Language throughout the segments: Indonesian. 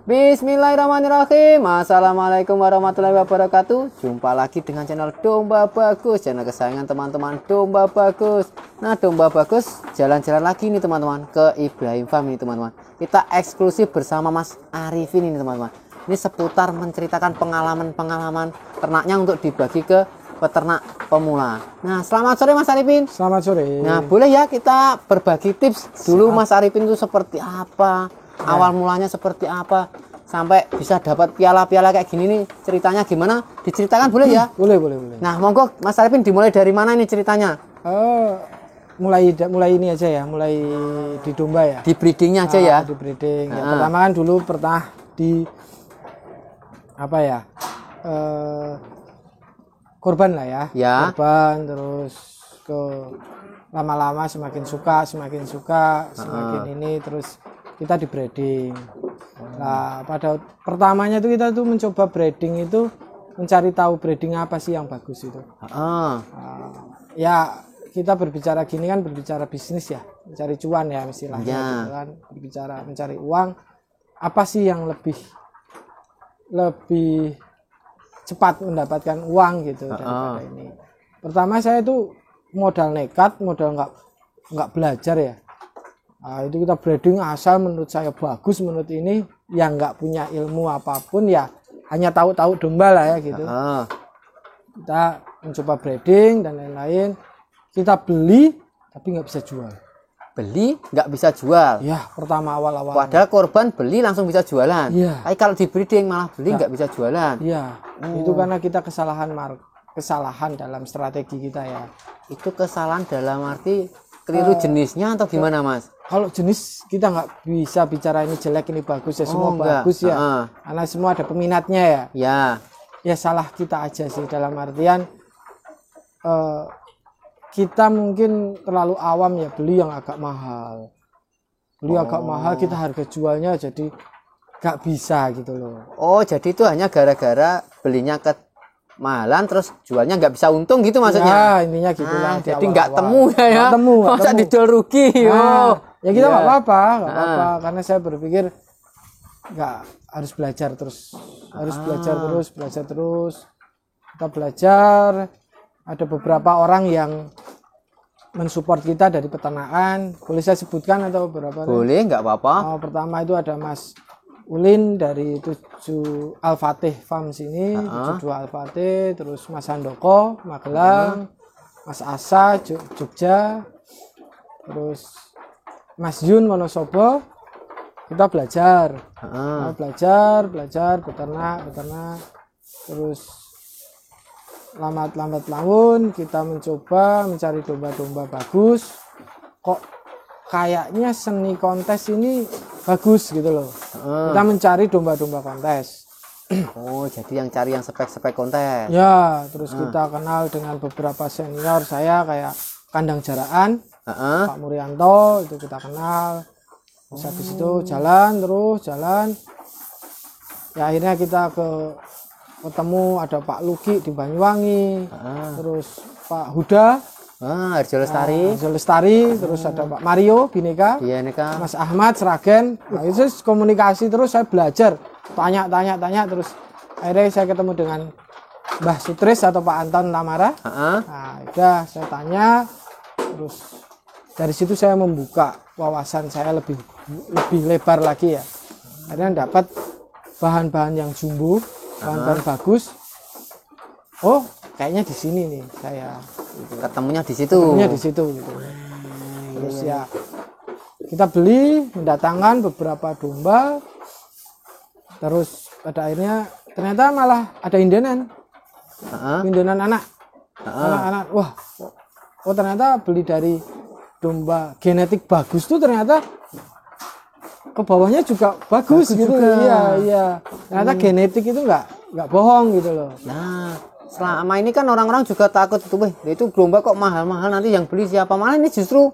Bismillahirrahmanirrahim. Assalamualaikum warahmatullahi wabarakatuh. Jumpa lagi dengan channel Domba Bagus, channel kesayangan teman-teman Domba Bagus. Nah, Domba Bagus jalan-jalan lagi nih teman-teman ke Ibrahim Farm ini teman-teman. Kita eksklusif bersama Mas Arifin ini teman-teman. Ini seputar menceritakan pengalaman-pengalaman ternaknya untuk dibagi ke peternak pemula. Nah, selamat sore Mas Arifin. Selamat sore. Nah, boleh ya kita berbagi tips dulu Mas Arifin itu seperti apa? Awal mulanya seperti apa sampai bisa dapat piala-piala kayak gini nih, ceritanya gimana, diceritakan boleh ya? Boleh. Nah, monggo Mas Arifin, dimulai dari mana ini ceritanya? Mulai ini aja ya, mulai di domba ya, Di breedingnya aja ya. di breeding ya. Pertama kan dulu pernah di apa ya, korban lah ya, Ya. korban, terus ke lama-lama semakin suka semakin ini, terus kita di breeding. Nah, pada pertamanya itu kita tuh mencoba breeding itu, mencari tahu breeding apa sih yang bagus itu. Ya kita berbicara gini kan, berbicara bisnis ya, mencari cuan ya istilahnya, gitu kan. Berbicara mencari uang, apa sih yang lebih cepat mendapatkan uang gitu daripada ini. Pertama saya itu modal nekat, modal nggak belajar ya. Nah, itu kita breeding asal menurut saya bagus, menurut ini yang nggak punya ilmu apapun ya, hanya tahu-tahu domba lah ya gitu. Kita mencoba breeding dan lain-lain, kita beli tapi nggak bisa jual. Beli nggak bisa jual. Ya pertama awal-awal. Padahal korban beli langsung bisa jualan. Iya. Tapi kalau di breeding malah beli nggak bisa jualan. Iya. Itu karena kita kesalahan dalam strategi kita ya. Itu kesalahan dalam arti keliru jenisnya atau gimana Mas? Kalau jenis kita nggak bisa bicara ini jelek ini bagus ya, semua enggak. bagus ya. Karena semua ada peminatnya ya. Ya. Ya salah kita aja sih, dalam artian kita mungkin terlalu awam ya, beli yang agak mahal. Agak mahal, kita harga jualnya jadi nggak bisa gitu loh. Oh, jadi itu hanya gara-gara belinya ke mahalan terus jualnya nggak bisa untung gitu maksudnya? Ya intinya gitulah. Jadi nggak temu ya. Nggak temu. Masa dijual rugi? Ya kita nggak apa-apa, karena saya berpikir nggak harus belajar terus, belajar terus. Kita belajar. Ada beberapa orang yang mensupport kita dari peternakan. Boleh saya sebutkan atau berapa? Boleh, nggak apa-apa. Pertama itu ada Mas Ulin dari 7 Al-Fatih Farm sini, 7 Al-Fatih, terus Mas Handoko Magelang, Mas Asa Jogja, terus Mas Yun Wonosobo. Kita belajar, belajar beternak, terus lambat laun kita mencoba mencari domba-domba bagus. Kok kayaknya seni kontes ini bagus gitu loh. Kita mencari domba-domba kontes. Oh, jadi yang cari yang spek-spek kontes. Ya, terus kita kenal dengan beberapa senior saya kayak Kandang Jaraan, Pak Murianto, itu kita kenal. Terus habis itu jalan. Ya akhirnya kita ketemu ada Pak Luki di Banyuwangi, terus Pak Huda, Harjo Lestari, terus ada Pak Mario Bineka, Mas Ahmad Sragen. Nah, itu komunikasi terus, saya belajar, tanya terus akhirnya saya ketemu dengan Mbah Sutris atau Pak Anton Tamara. Nah, udah saya tanya, terus dari situ saya membuka wawasan saya lebih lebar lagi ya. Akhirnya dapat bahan-bahan yang jumbo, bahan-bahan bagus. Oh, kayaknya di sini nih saya. Ketemunya di situ. Gitu. Terus ya kita beli, mendatangkan beberapa domba. Terus pada akhirnya ternyata malah ada indenan. Indenan anak. Anak-anak. Wah. Oh, ternyata beli dari domba genetik bagus tuh ternyata ke bawahnya juga bagus gitu. Iya. Ternyata genetik itu nggak bohong gitu loh. Nah, selama ini kan orang-orang juga takut itu domba kok mahal-mahal, nanti yang beli siapa? Malah ini justru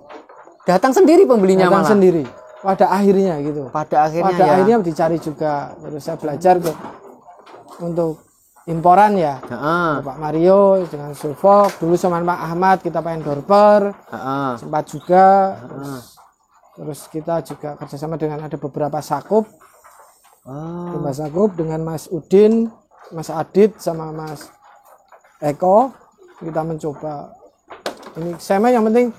datang sendiri pembelinya, malah sendiri pada akhirnya gitu. Pada akhirnya dicari juga. Terus saya belajar untuk imporan ya. Pak Mario dengan Sulfok, dulu sama Pak Ahmad kita pengen dorper, sempat juga. Terus kita juga kerjasama dengan ada beberapa sakup. Domba sakup dengan Mas Udin, Mas Adit sama Mas Eko. Kita mencoba ini sama yang penting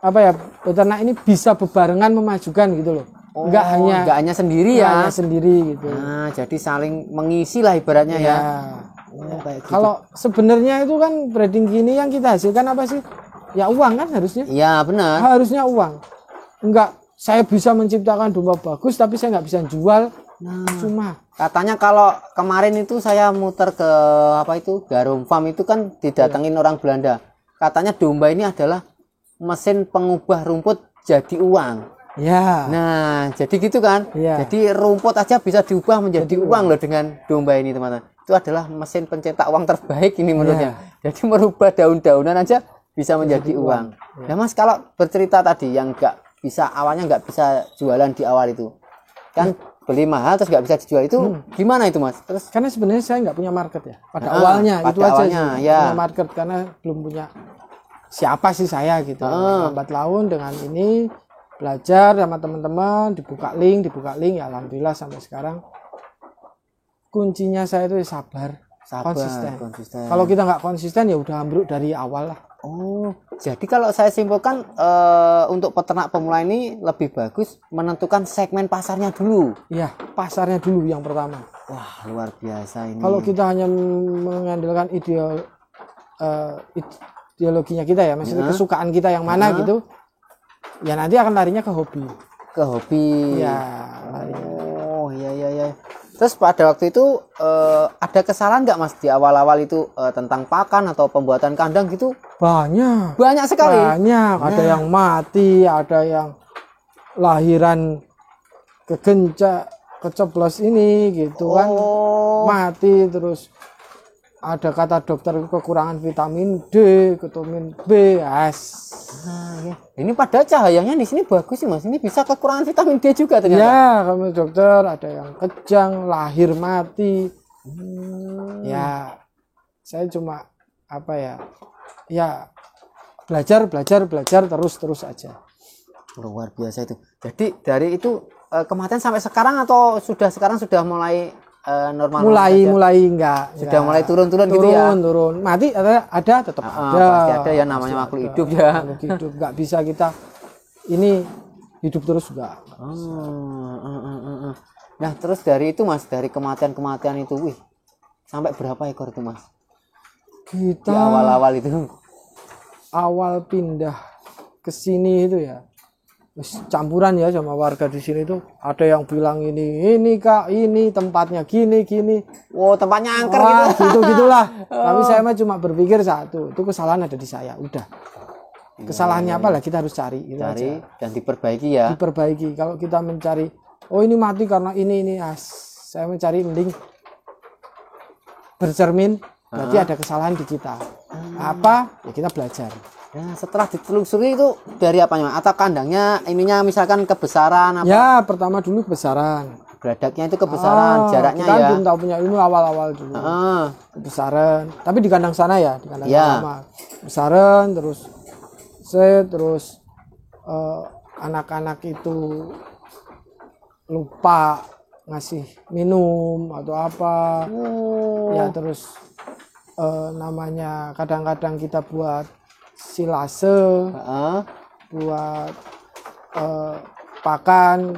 apa ya, peternak ini bisa bebarengan memajukan gitu loh. Enggak hanya sendiri ya. Hanya sendiri gitu. Nah, jadi saling mengisi lah ibaratnya ya. Kayak gitu. Kalau sebenarnya itu kan breeding gini yang kita hasilkan apa sih? Ya uang kan harusnya. Iya benar. Harusnya uang. Enggak, saya bisa menciptakan domba bagus tapi saya nggak bisa jual. Cuma katanya kalau kemarin itu saya muter ke apa itu Garum Farm itu kan didatengin orang Belanda. Katanya domba ini adalah mesin pengubah rumput jadi uang. Ya. Nah, jadi gitu kan. Ya. Jadi rumput aja bisa diubah menjadi uang loh dengan domba ini, teman-teman. Itu adalah mesin pencetak uang terbaik ini menurutnya. Jadi merubah daun-daunan aja bisa menjadi uang. Nah, Mas, kalau bercerita tadi yang awalnya nggak bisa jualan di awal itu. Kan beli mahal terus nggak bisa dijual itu gimana itu, Mas? Terus karena sebenarnya saya nggak punya market ya. Pada awalnya itu aja sih. Ya. Punya market karena belum punya siapa sih saya gitu. Lambat laun dengan ini belajar sama teman-teman, dibuka link ya alhamdulillah sampai sekarang. Kuncinya saya itu sabar, konsisten. Kalau kita nggak konsisten ya udah ambruk dari awal lah. Oh, jadi kalau saya simpulkan untuk peternak pemula ini lebih bagus menentukan segmen pasarnya dulu. Iya, pasarnya dulu yang pertama. Wah, luar biasa ini. Kalau kita hanya mengandalkan ideologinya kita ya, maksudnya kesukaan kita yang mana gitu, ya nanti akan larinya ke hobi. Ke hobi. Ya. Oh, iya. Terus pada waktu itu ada kesalahan nggak, Mas, di awal-awal itu tentang pakan atau pembuatan kandang gitu? Banyak sekali. Banyak. Ada yang mati, ada yang lahiran keceplos ini gitu kan, mati. Terus ada kata dokter kekurangan vitamin D, vitamin B, ya. Ini pada cahayanya di sini bagus sih, Mas. Ini bisa kekurangan vitamin D juga ternyata. Ya, kami dokter ada yang kejang, lahir mati. Ya, saya cuma apa ya? Ya, belajar terus aja. Luar biasa itu. Jadi dari itu kematian sampai sekarang atau sekarang sudah mulai normal? Mulai enggak. Sudah mulai turun gitu ya. Turun. Mati ada tetap ada. Pasti ada ya, namanya makhluk hidup ya. Makhluk hidup enggak bisa kita ini hidup terus enggak. Nah, terus dari itu, Mas, dari kematian itu, sampai berapa ekor itu, Mas? Kita di awal-awal itu. Awal pindah ke sini itu ya. Campuran ya sama warga di sini tuh, ada yang bilang ini Kak, ini tempatnya gini. Wow, tempatnya angker gitulah. Tapi saya mah cuma berpikir satu, itu kesalahan ada di saya, udah. Kesalahannya apa lah kita harus cari aja. Dan diperbaiki ya. Diperbaiki. Kalau kita mencari ini mati karena ini saya mencari mending bercermin, berarti ada kesalahan di kita. Apa? Ya kita belajar. Nah, setelah ditelusuri itu dari apanya? Atau kandangnya ininya misalkan kebesaran apa? Ya, pertama dulu kebesaran. Beradaknya itu kebesaran, jaraknya kita ya. Kita belum tahu punya ilmu awal-awal dulu. Kebesaran. Tapi di kandang sana ya, di kandang sama. Kebesaran terus anak-anak itu lupa ngasih minum atau apa. Ya terus namanya kadang-kadang kita buat silase, buat pakan,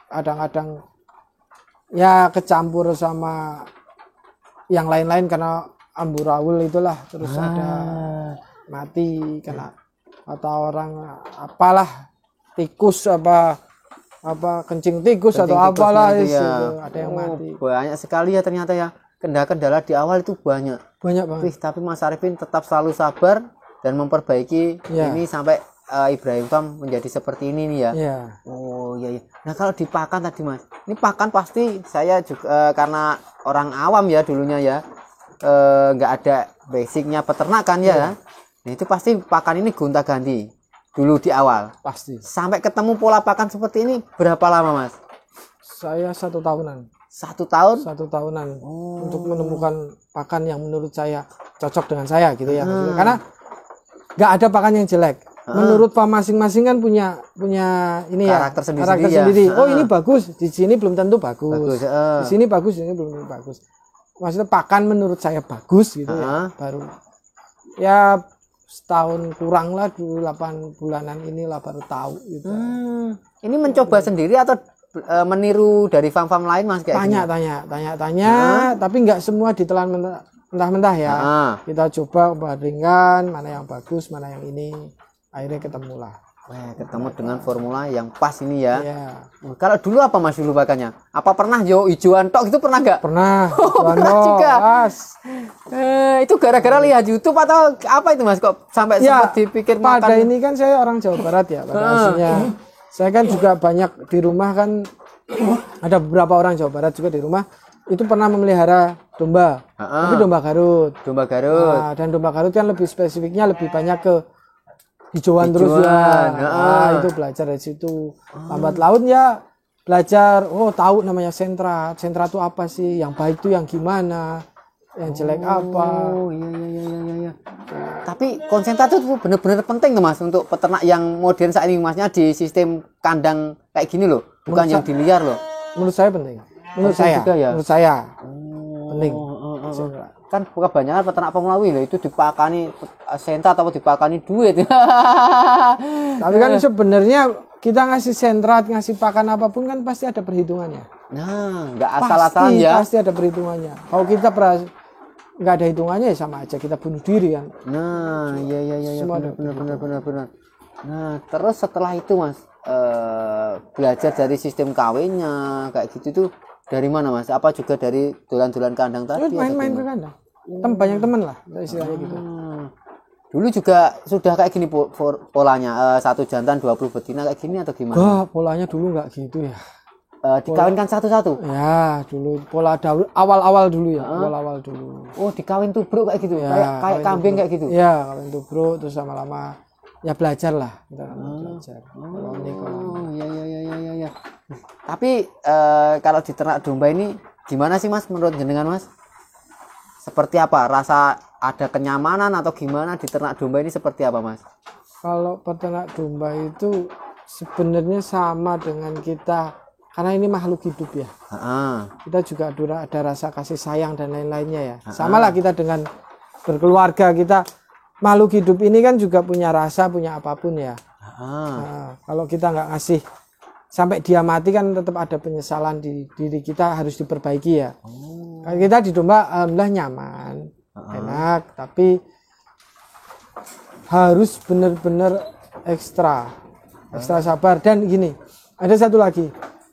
kadang-kadang ya kecampur sama yang lain-lain karena amburawul itulah, terus ada mati kena atau orang apalah tikus apa kencing tikus atau apalah itu ada yang mati. Banyak sekali ya ternyata ya, kendala di awal itu banyak banget. Tapi Mas Arifin tetap selalu sabar dan memperbaiki ini sampai Ibrahim Farm menjadi seperti ini nih ya. Oh iya. Nah, kalau di pakan tadi, Mas, ini pakan pasti saya juga karena orang awam ya dulunya ya, nggak ada basicnya peternakan ya. Nah, itu pasti pakan ini gonta-ganti dulu di awal. Pasti. Sampai ketemu pola pakan seperti ini berapa lama, Mas? Saya 1 tahunan. 1 tahun? 1 tahunan untuk menemukan pakan yang menurut saya cocok dengan saya gitu ya. Karena nggak ada pakan yang jelek. menurut Pak masing-masing kan punya ini karakter ya, sendiri, karakter ya. sendiri. Oh ini bagus, di sini belum tentu bagus. Bagus, Di sini bagus, di sini belum tentu bagus. Maksudnya pakan menurut saya bagus gitu ya. Baru ya setahun kurang lah, dulu 8 bulanan inilah baru tahu gitu. Ini mencoba sendiri atau meniru dari farm-farm lain Mas kayak gini? Tanya, tapi nggak semua ditelan mentah-mentah ya. Kita coba bandingkan mana yang bagus, mana yang ini. Akhirnya ketemulah. Wah, ketemu dengan formula yang pas ini ya. Iya. Kalau dulu apa Mas dulu pakannya? Apa pernah hijauan tok itu pernah nggak? Pernah. Pernah juga. Itu gara-gara lihat YouTube atau apa itu Mas kok sampai sempat dipikir pada makan? ini kan saya orang Jawa Barat ya pada aslinya. Saya kan juga banyak di rumah kan ada beberapa orang Jawa Barat juga di rumah itu pernah memelihara domba. Tapi domba Garut. Domba Garut. Nah, dan domba Garut kan lebih spesifiknya lebih banyak ke hijauan terus ya. Itu belajar dari situ. Lambat laun ya belajar, tahu namanya sentra. Sentra itu apa sih? Yang baik itu yang gimana? Yang jelek apa? Oh iya. Tapi konsentrat itu benar-benar penting tuh Mas untuk peternak yang modern saat ini Masnya di sistem kandang kayak gini loh, bukan yang diliar loh. Menurut saya penting. Menurut saya penting. Kan kebanyakan peternak pemula loh itu dipakani sentra atau dipakani duit. Tapi kan sebenarnya kita ngasih sentrat, ngasih pakan apapun kan pasti ada perhitungannya. Nah, nggak asal-asalan ya. Pasti ada perhitungannya. Kalau kita nggak ada hitungannya ya sama aja kita bunuh diri kan. Nah, iya. Benar. Nah, terus setelah itu Mas belajar dari sistem kawinnya kayak gitu tuh dari mana Mas? Apa juga dari dolan-dolan kandang tadi? Main-main ke kandang. Banyak teman lah istilahnya gitu. Dulu juga sudah kayak gini polanya, satu jantan 20 betina kayak gini atau gimana? Polanya dulu nggak gitu ya. Dikawinkan satu-satu? Ya, dulu pola awal-awal dulu ya, awal-awal dulu. Oh, dikawin tubruk kayak gitu? Ya, kayak kambing kayak gitu? Iya, kawin tubruk, terus lama-lama ya belajar lah. Kita belajar. Iya. Tapi kalau di ternak domba ini gimana sih Mas menurut jenengan Mas? Seperti apa? Rasa ada kenyamanan atau gimana di ternak domba ini seperti apa Mas? Kalau peternak domba itu sebenarnya sama dengan kita, karena ini makhluk hidup ya. Kita juga ada rasa kasih sayang dan lain-lainnya ya. Sama lah kita dengan berkeluarga, kita makhluk hidup ini kan juga punya rasa, punya apapun ya. Kalau kita nggak ngasih sampai dia mati kan tetap ada penyesalan di diri kita, harus diperbaiki ya. Kita di domba alhamdulillah nyaman, enak, tapi harus benar-benar ekstra sabar. Dan gini, ada satu lagi,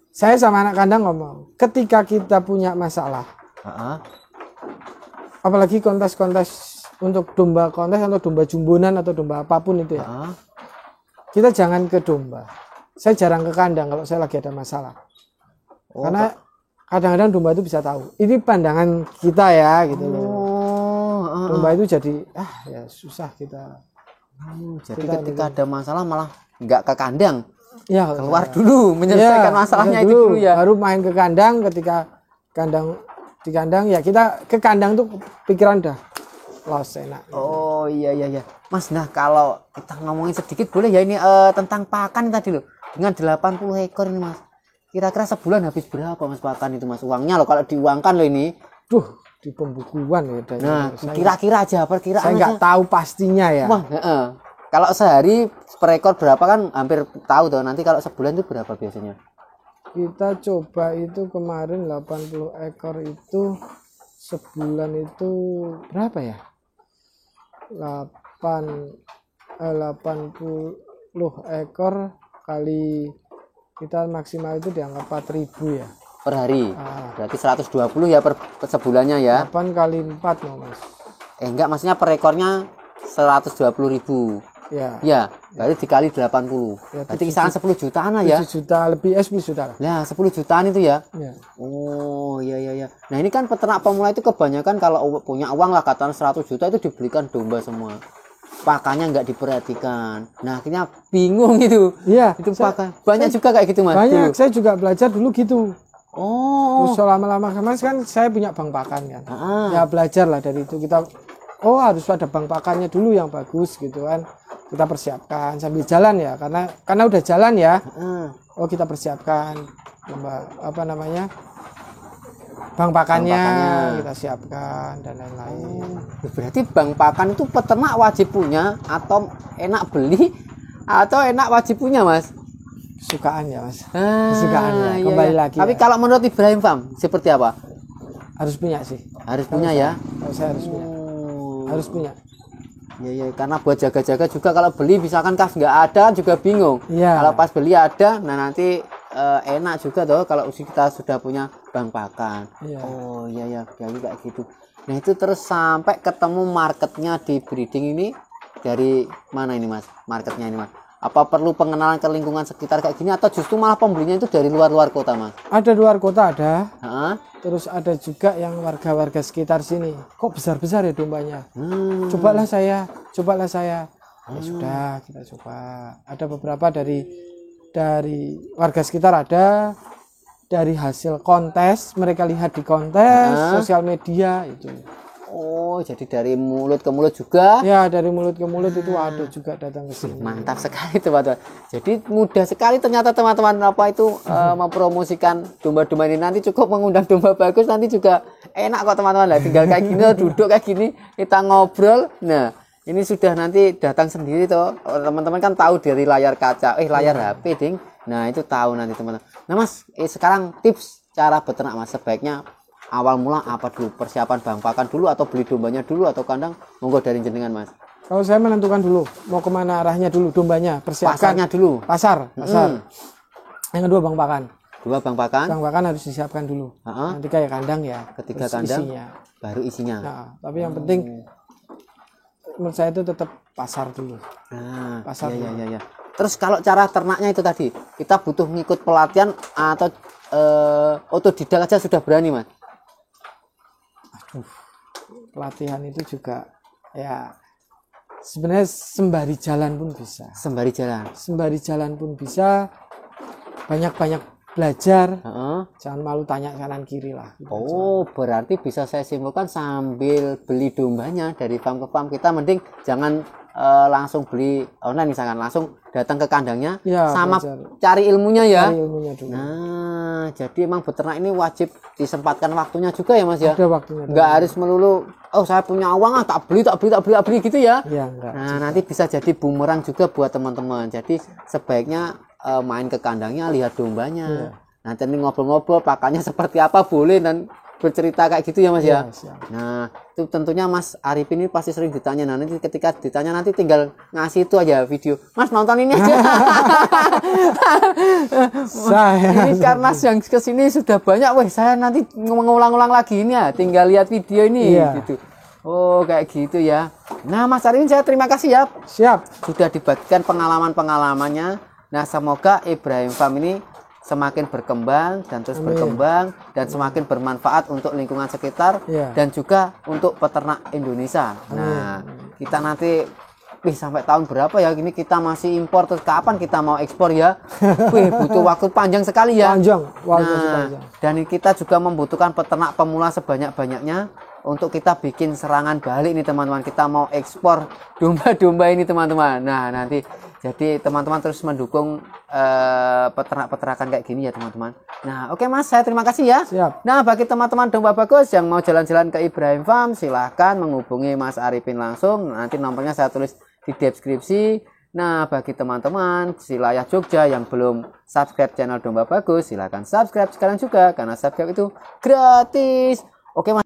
saya sama anak kandang ngomong, ketika kita punya masalah, apalagi kontes-kontes untuk domba kontes atau domba jumbonan atau domba apapun itu ya, kita jangan ke domba. Saya jarang ke kandang kalau saya lagi ada masalah, karena kadang-kadang domba itu bisa tahu. Ini pandangan kita ya gitu loh. Domba itu jadi ya susah kita. Jadi ketika ada masalah malah nggak ke kandang. Ya, keluar dulu menyelesaikan masalahnya itu dulu ya. Baru main ke kandang, ketika di kandang ya kita ke kandang tuh pikiran dah los enak. Oh iya. Mas, nah kalau kita ngomongin sedikit boleh ya ini tentang pakan tadi loh. Dengan 80 ekor ini Mas. Kira-kira sebulan habis berapa Mas pakan itu Mas? Uangnya loh kalau diuangkan loh ini. Di pembukuan ya. Nah, kira-kira aja perkiraan. Saya nggak tahu pastinya ya. Wah, kalau sehari per ekor berapa kan hampir tahu tuh. Nanti kalau sebulan itu berapa biasanya? Kita coba itu kemarin 80 ekor itu sebulan itu berapa ya? 80 ekor kali kita maksimal itu dianggap 4.000 ya per hari. Berarti 120 ya per sebulannya ya. 8 kali 4 no Mas. Enggak, maksudnya per ekornya 120.000. Ya, berarti dikali 80. Ya, berarti kisaran 10 jutaan lah ya. 7 juta lebih, 10 juta lah. Nah, 10 jutaan itu ya. Oh, iya. Nah, ini kan peternak pemula itu kebanyakan kalau punya uang lah katakan 100 juta itu dibelikan domba semua. Pakannya nggak diperhatikan. Nah, akhirnya bingung itu. Iya, itu pakan. Banyak juga kayak gitu Mas. Banyak, saya juga belajar dulu gitu. Oh. Terus lama-lama kan saya punya bank pakan kan. Ya belajar lah dari itu kita. Harus ada bank pakannya dulu yang bagus gitu kan. kita persiapkan sambil jalan ya, karena udah jalan ya. Oh, kita persiapkan apa namanya, bang pakannya kita siapkan dan lain-lain. Berarti bang pakan itu peternak wajib punya atau enak beli atau enak wajib punya, Mas? Kesukaan ya, Mas. Kesukaan ya. Kembali lagi. Tapi ya, kalau menurut Ibrahim Farm seperti apa? harus punya sih. Harus punya ya. Kalau saya harus punya. Harus punya. Ya, karena buat jaga-jaga juga, kalau beli misalkan kas nggak ada juga bingung. Iya. Kalau pas beli ada, nah nanti enak juga tuh kalau kita sudah punya bang pakan. Iya. Oh iya kayak gitu. Nah itu terus sampai ketemu marketnya di breeding ini dari mana ini, Mas? Marketnya ini, Mas? Apa perlu pengenalan ke lingkungan sekitar kayak gini atau justru malah pembelinya itu dari luar kota, Mas? Ada luar kota ada. Hah? Terus ada juga yang warga-warga sekitar sini. Kok besar-besar ya dombanya? Cobalah saya. Ya sudah, kita coba. Ada beberapa dari warga sekitar ada, dari hasil kontes, mereka lihat di kontes sosial media itu. Oh, jadi dari mulut ke mulut juga? Ya, dari mulut ke mulut itu ada juga datang ke sini. Mantap sekali teman-teman. Jadi mudah sekali ternyata teman-teman mempromosikan domba-domba ini. Nanti cukup mengundang Domba Bagus, nanti juga enak kok teman-teman. Lah tinggal kayak gini, duduk kayak gini, kita ngobrol. Nah, ini sudah nanti datang sendiri toh. Teman-teman kan tahu dari layar kaca, layar HP, ding. Nah, itu tahu nanti teman-teman. Nah, Mas, sekarang tips cara beternak, Mas, sebaiknya awal mula apa dulu? Persiapan bang pakan dulu atau beli dombanya dulu atau kandang? Monggo dari jenengan, Mas. Kalau saya menentukan dulu mau kemana arahnya dulu, dombanya persiapkan. Pasarnya dulu. Pasar. Yang kedua bang pakan. Dua bang pakan. Bang pakan harus disiapkan dulu. Nanti kayak kandang ya. Ketika kandang isinya. Baru isinya. Nah, tapi yang penting menurut saya itu tetap pasar dulu. Pasar. Iya. Terus kalau cara ternaknya itu tadi, kita butuh ngikut pelatihan atau otodidak aja sudah berani, Mas? Pelatihan itu juga ya sebenarnya sembari jalan pun bisa. Sembari jalan pun bisa. Banyak belajar. Jangan malu tanya kanan kiri lah. Oh, berarti bisa saya simpulkan sambil beli dombanya dari farm ke farm, kita mending jangan langsung beli online, misalkan langsung datang ke kandangnya ya, sama belajar. Cari ilmunya ya. Cari ilmunya dulu. Nah, jadi emang beternak ini wajib disempatkan waktunya juga ya, Mas ya. Ada waktunya. Nggak harus melulu saya punya uang tak beli gitu ya. Iya, enggak. Nah, nanti bisa jadi bumerang juga buat teman-teman. Jadi sebaiknya main ke kandangnya, lihat dombanya. Iya. Nanti ngobrol-ngobrol pakannya seperti apa, boleh dan bercerita kayak gitu ya, Mas ya. Nah, itu tentunya Mas Arifin ini pasti sering ditanya. Nah, nanti ketika ditanya nanti tinggal ngasih itu aja video. Mas nonton ini aja. Ini karena yang kesini sudah banyak, saya nanti mengulang-ulang lagi ini ya. Tinggal lihat video ini gitu. Oh, kayak gitu ya. Nah, Mas Arifin saya terima kasih ya. Siap. Sudah dibagikan pengalamannya. Nah, semoga Ibrahim Farm ini semakin berkembang dan terus berkembang dan semakin bermanfaat untuk lingkungan sekitar dan juga untuk peternak Indonesia. Nah, kita nanti sampai tahun berapa ya ini kita masih impor, terus kapan kita mau ekspor ya? Butuh waktu panjang sekali ya. Panjang. Dan kita juga membutuhkan peternak pemula sebanyak-banyaknya untuk kita bikin serangan balik nih teman-teman. Kita mau ekspor domba-domba ini teman-teman. Nah, nanti jadi teman-teman terus mendukung peternak-peternakan kayak gini ya teman-teman. Nah, oke Mas, saya terima kasih ya. Siap. Nah, bagi teman-teman Domba Bagus yang mau jalan-jalan ke Ibrahim Farm, silahkan menghubungi Mas Arifin langsung. Nanti nomornya saya tulis di deskripsi. Nah, bagi teman-teman wilayah Jogja yang belum subscribe channel Domba Bagus, silahkan subscribe sekarang juga karena subscribe itu gratis. Oke Mas.